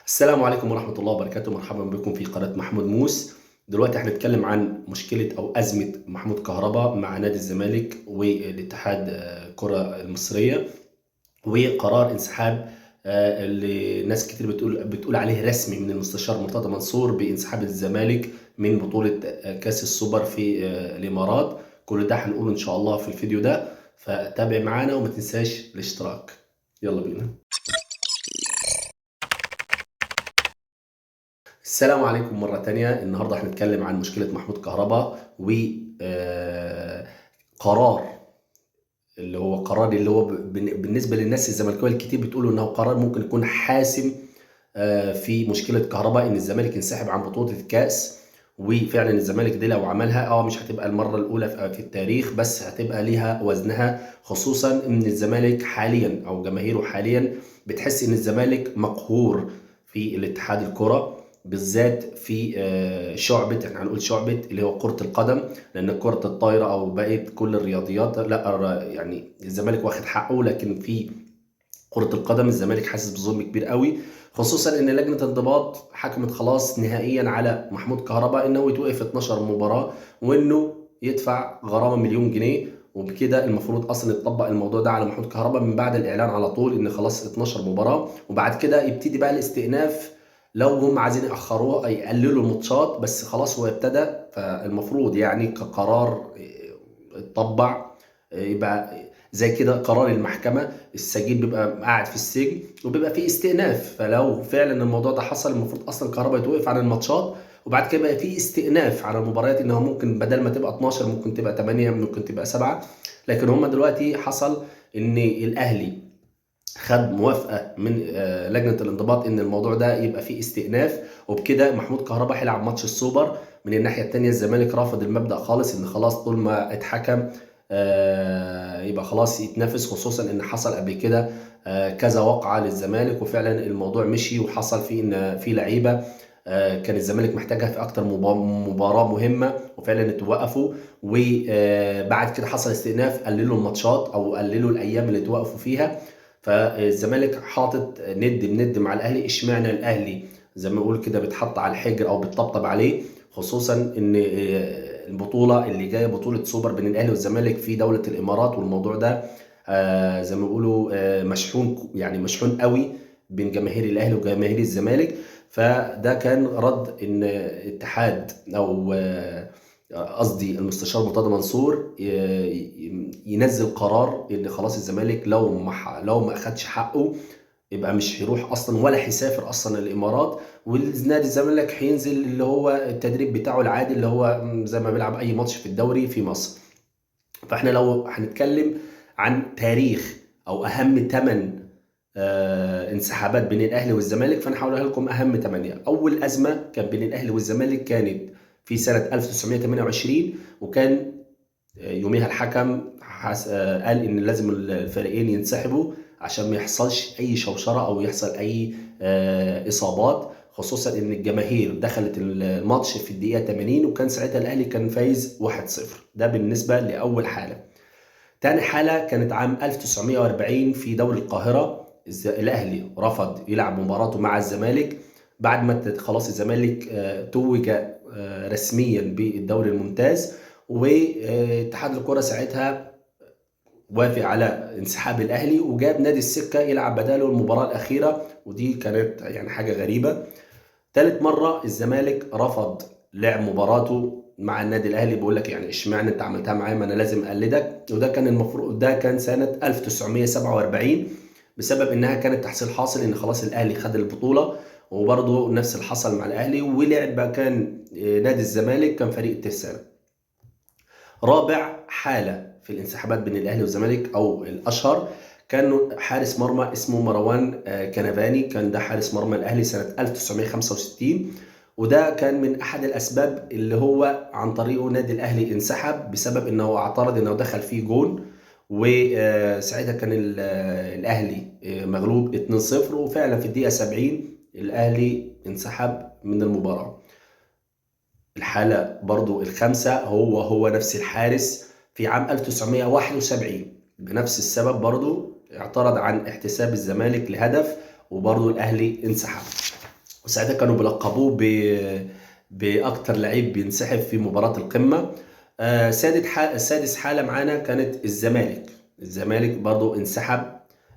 السلام عليكم ورحمة الله وبركاته، مرحبا بكم في قناة محمود موس. دلوقتي هنتكلم عن مشكلة أو أزمة محمود كهربا مع نادي الزمالك والاتحاد الكرة المصرية، وقرار انسحاب اللي ناس كتير بتقول عليه رسمي من المستشار مرتضى منصور بانسحاب الزمالك من بطولة كأس السوبر في الإمارات. كل ده هنقوله إن شاء الله في الفيديو ده، فتابع معانا وما تنساش الاشتراك. يلا بينا. السلام عليكم مرة تانية. النهاردة هنتكلم عن مشكلة محمود كهربا وقرار بالنسبة للناس الزملكاوية الكتير بتقولوا انه قرار ممكن يكون حاسم في مشكلة كهربا، ان الزمالك ينسحب عن بطولة الكأس. وفعلا الزمالك دي لو عملها مش هتبقى المرة الأولى في التاريخ، بس هتبقى ليها وزنها، خصوصا ان الزمالك حاليا او جماهيره حاليا بتحس ان الزمالك مقهور في الاتحاد الكرة، بالذات في شعبة، احنا هنقول شعبة اللي هو كرة القدم، لأن كرة الطايرة أو بقية كل الرياضيات لا، يعني الزمالك واخد حقه، لكن في كرة القدم الزمالك حاسس بظلم كبير قوي، خصوصا ان لجنة الانضباط حكمت خلاص نهائيا على محمود كهربا انه يتوقف 12 مباراة وانه يدفع غرامة مليون جنيه. وبكده المفروض اصلا يتطبق الموضوع ده على محمود كهربا من بعد الاعلان على طول ان خلاص 12 مباراة، وبعد كده يبتدي بقى الاستئناف. لو هم عايزين يأخروه أي يقللوا الماتشات، بس خلاص هو ابتدى، فالمفروض يعني كقرار اتطبع يبقى زي كده قرار المحكمة. السجين بيبقى قاعد في السجن وبيبقى فيه استئناف، فلو فعلا الموضوع ده حصل المفروض اصلا كهربا يتوقف عن الماتشات، وبعد كده بقى فيه استئناف على المباريات، ان هو ممكن بدل ما تبقى 12 ممكن تبقى 8 ممكن تبقى 7. لكن هم دلوقتي حصل ان الاهلي خد موافقه من لجنه الانضباط ان الموضوع ده يبقى فيه استئناف، وبكده محمود كهربا هيلعب ماتش السوبر. من الناحيه الثانيه الزمالك رافض المبدا خالص، ان خلاص طول ما اتحكم يبقى خلاص يتنافس، خصوصا ان حصل قبل كده كذا وقعه للزمالك، وفعلا الموضوع مشي وحصل فيه ان في لعيبه كان الزمالك محتاجها في اكتر مباراه مهمه وفعلا اتوقفوا. وبعد كده حصل استئناف، قللوا الماتشات او قللوا الايام اللي اتوقفوا فيها. فالزمالك حاطط ند بند مع الاهلي. اشمعنى الاهلي زي ما بقول كده بيتحط على الحجر او بيطبطب عليه، خصوصا ان البطوله اللي جايه بطوله سوبر بين الاهلي والزمالك في دوله الامارات، والموضوع ده زي ما بيقولوا مشحون، يعني مشحون قوي بين جماهير الاهلي وجماهير الزمالك. فده كان رد ان اتحاد او قصدي المستشار مرتضى منصور ينزل قرار ان خلاص الزمالك لو ما اخدش حقه يبقى مش هيروح اصلا ولا هيسافر اصلا الامارات، والنادي الزمالك هينزل اللي هو التدريب بتاعه العادي اللي هو زي ما بيلعب اي ماتش في الدوري في مصر. فاحنا لو هنتكلم عن تاريخ او اهم 8 انسحابات بين الاهلي والزمالك، فانا هقولها لكم اهم 8. اول ازمه كان بين الاهلي والزمالك كانت في سنه 1928، وكان يوميها الحكم قال ان لازم الفريقين ينسحبوا عشان ما يحصلش اي شوشره او يحصل اي اصابات، خصوصا ان الجماهير دخلت الماتش في الدقيقه 80، وكان ساعتها الاهلي كان فايز 1-0. ده بالنسبه لاول حاله. تاني حاله كانت عام 1940 في دوري القاهره. الاهلي رفض يلعب مباراته مع الزمالك بعد ما خلاص الزمالك توج رسميا بالدوري الممتاز، واتحاد الكرة ساعتها وافق على انسحاب الاهلي وجاب نادي السكة يلعب بداله المباراة الأخيرة، ودي كانت يعني حاجة غريبة. ثالث مرة الزمالك رفض لعب مباراته مع النادي الاهلي، بيقول لك يعني اشمعنى انت عملتها معايا، ما انا لازم اقلدك. وده كان المفروض، ده كان سنة 1947، بسبب انها كانت تحصيل حاصل ان خلاص الاهلي خد البطولة، وبرضه نفس اللي حصل مع الاهلي ولعب بقى كان نادي الزمالك كان فريق الترسانة. رابع حالة في الانسحابات بين الأهلي والزمالك أو الأشهر كان حارس مرمى اسمه مروان كنفاني، كان ده حارس مرمى الأهلي سنة 1965، وده كان من أحد الأسباب اللي هو عن طريقه نادي الأهلي انسحب، بسبب إنه اعترض إنه دخل فيه جون، وساعتها كان الأهلي مغلوب 2-0، وفعلا في الدقيقة 70 الأهلي انسحب من المباراة. الحالة برضو الخامسة هو نفس الحارس في عام 1971 بنفس السبب، برضو اعترض عن احتساب الزمالك لهدف، وبرضو الأهلي انسحب. وساعتها كانوا بيلقبوه باكتر لعيب بينسحب في مباراة القمة. سادس حالة معانا كانت الزمالك برضو انسحب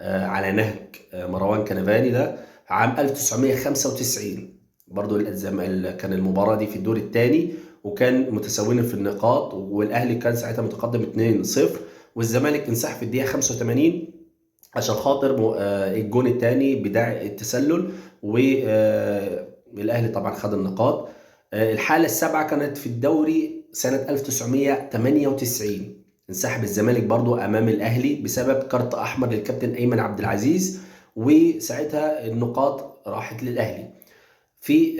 على نهج مروان كنفاني ده عام 1995. برضو كان المباراة دي في الدور الثاني، وكان متساويين في النقاط، والاهلي كان ساعتها متقدم 2-0، والزمالك انسحب في الدقيقة 85 عشان خاطر الجون الثاني بداعي التسلل، والاهلي طبعا خد النقاط. الحالة السابعة كانت في الدوري سنة 1998، انسحب الزمالك برضو امام الاهلي بسبب كارت احمر للكابتن ايمن عبد العزيز، وساعتها النقاط راحت للاهلي. في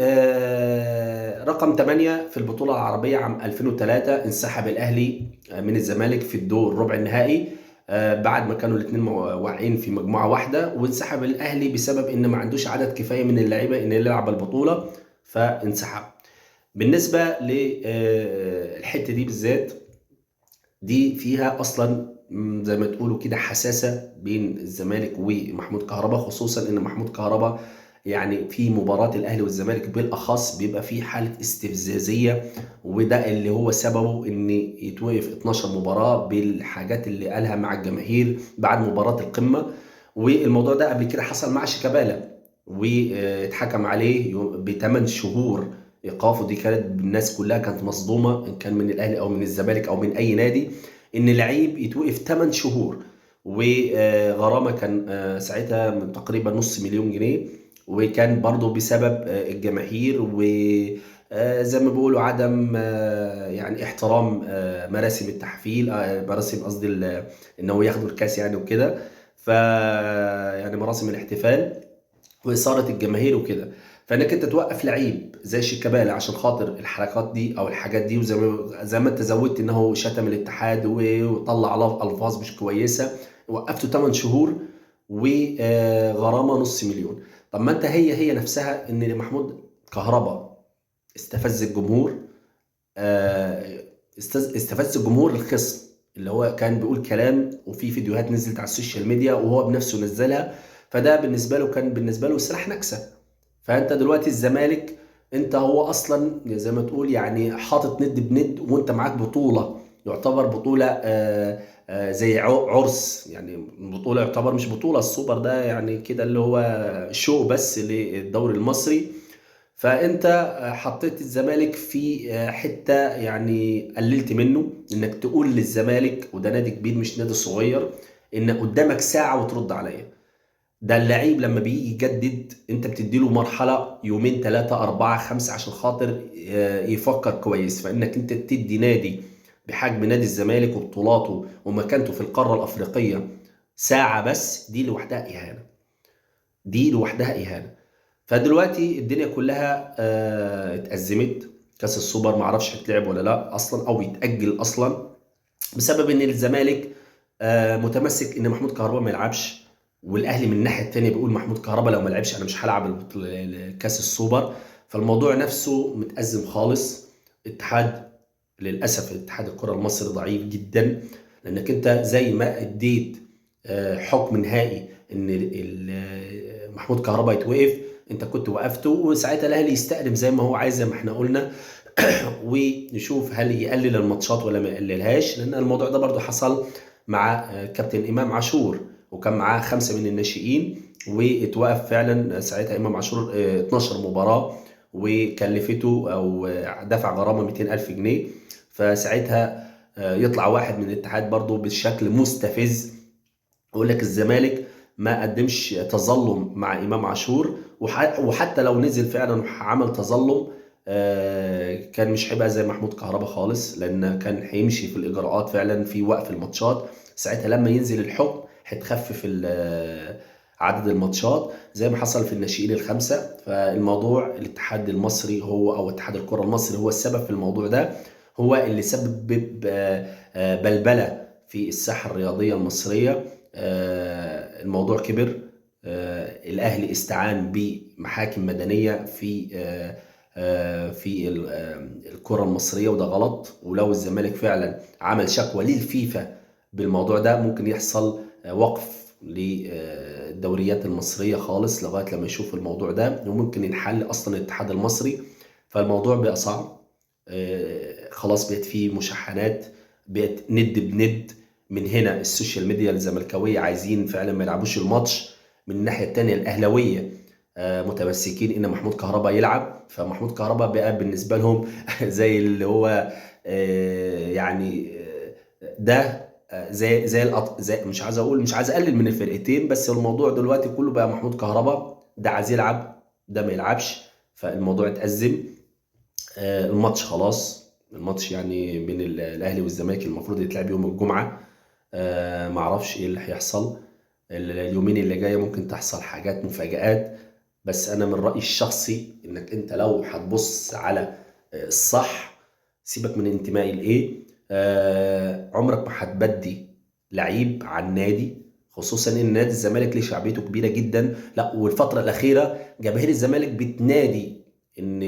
رقم 8 في البطولة العربية عام 2003 انسحب الأهلي من الزمالك في الدور ربع النهائي بعد ما كانوا الاثنين واقعين في مجموعة واحدة، وانسحب الأهلي بسبب إن ما عندوش عدد كفاية من اللعيبة إن يلعب البطولة، فانسحب. بالنسبة للحتة دي بالذات، دي فيها أصلا زي ما تقولوا كده حساسة بين الزمالك ومحمود كهربا، خصوصا إن محمود كهربا يعني في مباراة الأهلي والزمالك بالأخص بيبقى في حالة استفزازية، وده اللي هو سببه إن يتوقف 12 مباراة بالحاجات اللي قالها مع الجماهير بعد مباراة القمة. والموضوع ده قبل كده حصل مع شيكابالا، واتحكم عليه ب8 شهور إيقاف، ودي كانت الناس كلها كانت مصدومة إن كان من الأهلي أو من الزمالك أو من أي نادي، إن لعيب يتوقف 8 شهور، وغرامة كان ساعتها تقريبا نص مليون جنيه، وكان برضو بسبب الجماهير وزي ما بيقولوا عدم يعني احترام مراسم التحفيل، مراسم قصدي انه ياخدوا الكاس يعني وكده، ف يعني مراسم الاحتفال واثاره الجماهير وكده. فانك انت توقف لعيب زي شيكابالا عشان خاطر الحركات دي او الحاجات دي، زي ما انت زودت انه شتم الاتحاد وطلع الفاظ مش كويسه، وقفته 8 شهور وغرامه نص مليون. طب ما انت هي نفسها ان محمود كهربا استفز الجمهور، استفز الجمهور الخصم اللي هو كان بيقول كلام، وفي فيديوهات نزلت على السوشيال ميديا وهو بنفسه نزلها، فده بالنسبه له كان بالنسبه له سلاح نكسه. فانت دلوقتي الزمالك انت هو اصلا زي ما تقول يعني حاطط ند بند، وانت معاك بطوله يعتبر بطوله زي عرس، يعني بطوله يعتبر مش بطوله، السوبر ده يعني كده اللي هو شو بس للدوري المصري. فانت حطيت الزمالك في حته يعني قللت منه، انك تقول للزمالك وده نادي كبير مش نادي صغير ان قدامك ساعه وترد عليا. ده اللعيب لما بيجي يجدد انت بتديله مرحله يومين 3 4 5 عشان خاطر يفكر كويس. فانك انت تدي نادي بحجم نادي الزمالك وبطولاته ومكانته في القاره الافريقيه ساعه بس، دي لوحدها اهانه، دي لوحدها اهانه. فدلوقتي الدنيا كلها اتأزمت. كاس السوبر معرفش هيتلعب ولا لا اصلا او يتأجل اصلا، بسبب ان الزمالك متمسك ان محمود كهربا ما يلعبش، والاهلي من الناحيه الثانيه بيقول محمود كهربا لو ما لعبش انا مش هلعب كاس السوبر. فالموضوع نفسه متأزم خالص. اتحاد للاسف اتحاد الكره المصري ضعيف جدا، لانك انت زي ما اديت حكم نهائي ان محمود كهربا يتوقف، انت كنت وقفته، وساعتها الاهلي يستقدم زي ما هو عايز زي ما احنا قلنا ونشوف هل يقلل الماتشات ولا ما يقللهاش، لان الموضوع ده برضو حصل مع كابتن امام عاشور، وكان معاه 5 من الناشئين، واتوقف فعلا ساعتها امام عاشور 12 مباراة، وكلفته او دفع غرامة 200,000 جنيه. فساعتها يطلع واحد من الاتحاد برضو بشكل مستفز يقول لك الزمالك ما قدمش تظلم مع امام عاشور، وحتى لو نزل فعلا وعمل تظلم كان مش هيبقى زي محمود كهربا خالص، لان كان هيمشي في الاجراءات فعلا في وقف الماتشات. ساعتها لما ينزل الحكم هتخفف عدد الماتشات زي ما حصل في الناشئين الخمسه. فالموضوع الاتحاد المصري هو او اتحاد الكره المصري هو السبب في الموضوع ده، هو اللي سبب بلبله في الساحه الرياضيه المصريه. الموضوع كبر. الاهلي استعان بمحاكم مدنيه في الكره المصريه، وده غلط. ولو الزمالك فعلا عمل شكوى للفيفا بالموضوع ده ممكن يحصل وقف الدوريات المصرية خالص لغاية لما يشوف الموضوع ده، وممكن ينحل أصلا الاتحاد المصري. فالموضوع بقى صعب. خلاص بقت فيه مشاحنات، بقت ند بند. من هنا السوشيال ميديا الزملكاوية عايزين فعلا ما يلعبوش الماتش، من الناحية التانية الأهلاوية متمسكين إن محمود كهربا يلعب. فمحمود كهربا بقى بالنسبة لهم زي اللي هو يعني ده زي مش عايز اقلل من الفرقتين، بس الموضوع دلوقتي كله بقى محمود كهربا ده عايز يلعب ده ما يلعبش. فالموضوع اتأزم. الماتش خلاص، الماتش يعني بين الاهلي والزمالك المفروض يتلعب يوم الجمعة. معرفش ايه اللي هيحصل. اليومين اللي جايه ممكن تحصل حاجات مفاجآت. بس انا من رأيي الشخصي انك انت لو هتبص على الصح، سيبك من انتمائي لايه. عمرك ما هتبدي لعيب عن نادي، خصوصا ان نادي الزمالك ليه شعبيته كبيره جدا. لا، والفتره الاخيره جماهير الزمالك بتنادي ان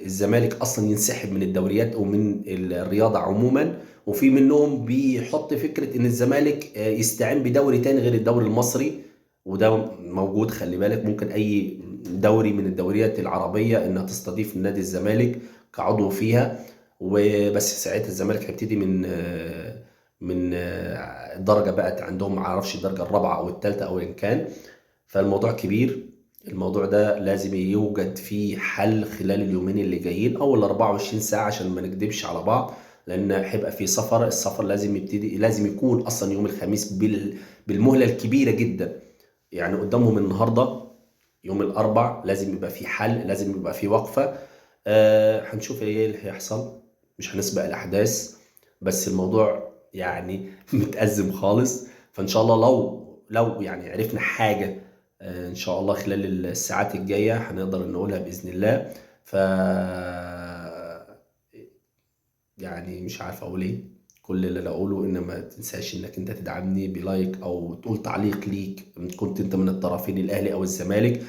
الزمالك اصلا ينسحب من الدوريات او من الرياضه عموما. وفي منهم بيحط فكره ان الزمالك يستعين بدوري تاني غير الدوري المصري. وده موجود، خلي بالك، ممكن اي دوري من الدوريات العربيه انها تستضيف نادي الزمالك كعضو فيها. وبس ساعتها الزمالك هيبتدي من الدرجه بقت عندهم، ما اعرفش الدرجه الرابعه او الثالثه او ان كان. فالموضوع كبير. الموضوع ده لازم يوجد فيه حل خلال اليومين اللي جايين او ال 24 ساعه عشان ما نكدبش على بعض. لان هيبقى في سفر، السفر لازم يبتدي، لازم يكون اصلا يوم الخميس بالمهله الكبيره جدا. يعني قدامهم النهارده يوم الاربع، لازم يبقى في حل، لازم يبقى في وقفه. هنشوف ايه اللي هيحصل. مش هنسبق الاحداث، بس الموضوع يعني متأزم خالص. فان شاء الله لو يعني عرفنا حاجه ان شاء الله خلال الساعات الجايه هنقدر نقولها باذن الله. ف يعني مش عارف اقول ايه. كل اللي اقوله ان ما تنساش انك انت تدعمني بلايك او تقول تعليق ليك إن كنت انت من الطرفين الاهلي او الزمالك.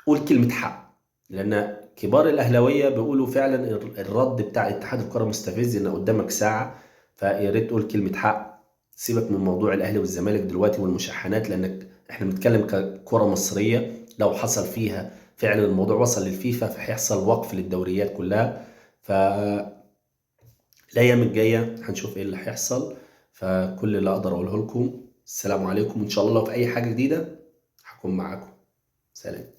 قول كلمة حق. لأن كبار الأهلاوية بيقولوا فعلا الرد بتاع اتحاد الكرة مستفز، إن قدامك ساعة. فيا ريت تقول كلمة حق. سيبك من موضوع الأهلي والزمالك دلوقتي والمشاحنات، لأنك إحنا بنتكلم ككرة مصرية. لو حصل فيها فعلا الموضوع وصل للفيفا فهيحصل وقف للدوريات كلها. فالأيام الجاية هنشوف إيه اللي هيحصل. فكل اللي أقدر أقوله لكم السلام عليكم، إن شاء الله لو في أي حاجة جديدة هكون معاكم. سلام.